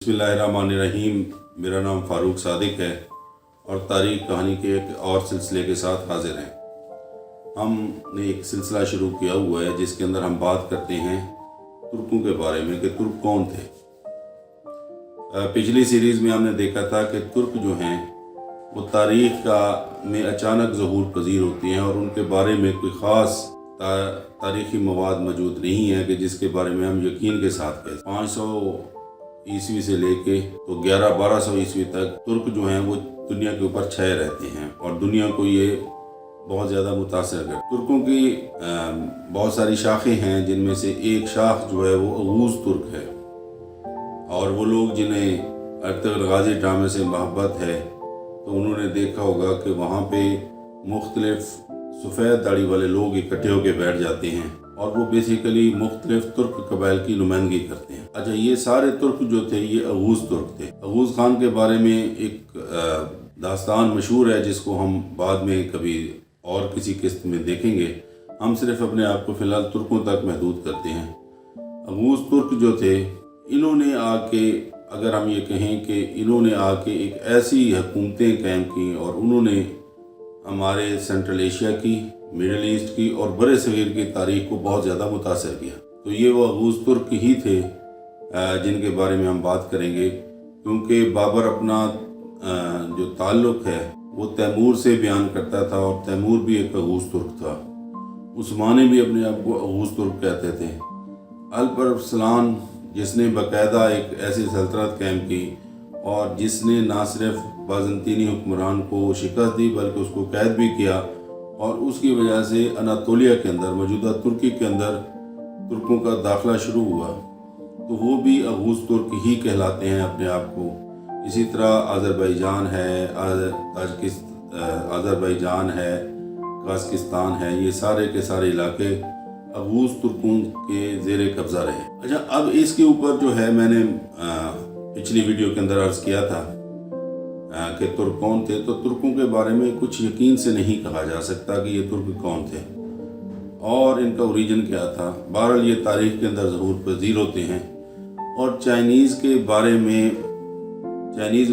बिस्मिल्लाहिर्रहमानिर्रहीम। मेरा नाम फ़ारूक सादिक है और तारीख़ कहानी के एक और सिलसिले के साथ हाज़िर हैं। हमने एक सिलसिला शुरू किया हुआ है जिसके अंदर हम बात करते हैं तुर्कों के बारे में कि तुर्क कौन थे। पिछली सीरीज़ में हमने देखा था कि तुर्क जो हैं वो तारीख़ में अचानक ज़हूर पज़ीर होती हैं और उनके बारे में कोई ख़ास तारीख़ी मवाद मौजूद नहीं है कि जिसके बारे में हम यकीन के साथ कहें। 500 ईस्वी से लेके तो 1100-1200 ईस्वी तक तुर्क जो हैं वो दुनिया के ऊपर छाए रहते हैं और दुनिया को ये बहुत ज़्यादा मुतासर कर। तुर्कों की बहुत सारी शाखें हैं जिनमें से एक शाख जो है वो अगूज़ तुर्क है और वो लोग जिन्हें अर्तुग़रुल गाज़ी ड्रामे से मोहब्बत है तो उन्होंने देखा होगा कि वहाँ पे मुख्तलिफ़ सफ़ेद दाढ़ी वाले लोग इकट्ठे होकर बैठ जाते हैं और वो बेसिकली मुख्तलिफ तुर्क कबाइल की नुमाइंदगी करते हैं। अच्छा, ये सारे तुर्क जो थे ये अगूज़ तुर्क थे। अगूज़ खान के बारे में एक दास्तान मशहूर है जिसको हम बाद में कभी और किसी किस्त में देखेंगे। हम सिर्फ अपने आप को फ़िलहाल तुर्कों तक महदूद करते हैं। अगूज़ तुर्क जो थे इन्होंने आके, अगर हम ये कहें कि इन्होंने आके एक ऐसी हुकूमतें कायम की और उन्होंने हमारे सेंट्रल एशिया की, मिडल ईस्ट की और बड़े सगीर की तारीख़ को बहुत ज़्यादा मुतासर किया। तो ये वो अगूज़ तुर्क ही थे जिनके बारे में हम बात करेंगे, क्योंकि बाबर अपना जो ताल्लुक़ है वो तैमूर से बयान करता था और तैमूर भी एक अगूज़ तुर्क था। उस्मानी भी अपने आप को अगूज़ तुर्क कहते थे। अल्प अरसलान जिसने बाकायदा एक ऐसी सल्तनत कायम की और जिसने ना सिर्फ बाज़ंतीनी हुक्मरान को शिकस्त दी बल्कि उसको कैद भी किया और उसकी वजह से अनातोलिया के अंदर, मौजूदा तुर्की के अंदर तुर्कों का दाखिला शुरू हुआ, तो वो भी अगूज़ तुर्क ही कहलाते हैं अपने आप को। इसी तरह अज़रबैजान है, अज़रबैजान है, कज़ाकिस्तान है, ये सारे के सारे इलाके अगूज़ तुर्कों के ज़ेर कब्ज़ा रहे। अच्छा, अब इसके ऊपर जो है मैंने पिछली वीडियो के अंदर अर्ज़ किया था कि तुर्क कौन थे, तो तुर्कों के बारे में कुछ यकीन से नहीं कहा जा सकता कि ये तुर्क कौन थे और इनका ओरिजिन क्या था। बहरहाल ये तारीख़ के अंदर ज़हूर पज़ीर होते हैं और चाइनीज़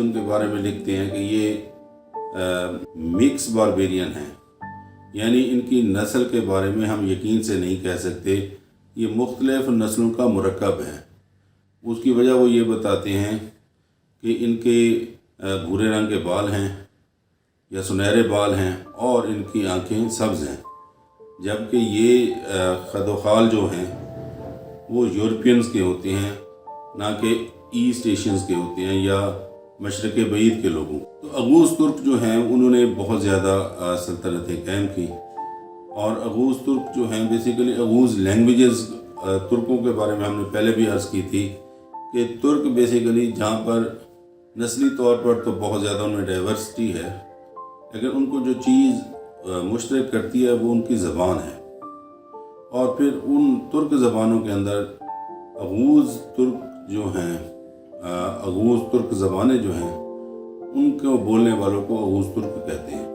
उनके बारे में लिखते हैं कि ये मिक्स बारबेरियन हैं, यानी इनकी नस्ल के बारे में हम यकीन से नहीं कह सकते। ये मुख्तलिफ़ नस्लों का मुरक्कब है। उसकी वजह वो ये बताते हैं कि इनके भूरे रंग के बाल हैं या सुनहरे बाल हैं और इनकी आंखें सब्ज़ हैं, जबकि ये खदोखाल जो हैं वो यूरोपियंस के होते हैं, ना कि ईस्ट एशियंस के होते हैं या मशरक़ बईद के लोगों। तो अगूज़ तुर्क जो हैं उन्होंने बहुत ज़्यादा सल्तनतें कायम की और अगूज़ तुर्क जो हैं बेसिकली अगूज़ लैंग्वेजेस तुर्कों के बारे में हमने पहले भी अर्ज़ की थी कि तुर्क बेसिकली जहाँ पर नस्ली तौर पर तो बहुत ज़्यादा उनमें डाइवर्सिटी है, लेकिन उनको जो चीज़ मुश्तरक करती है वो उनकी ज़बान है और फिर उन तुर्क ज़बानों के अंदर अगूज़ तुर्क जो हैं, अगूज़ तुर्क ज़बानें जो हैं उनको बोलने वालों को अगूज़ तुर्क कहते हैं।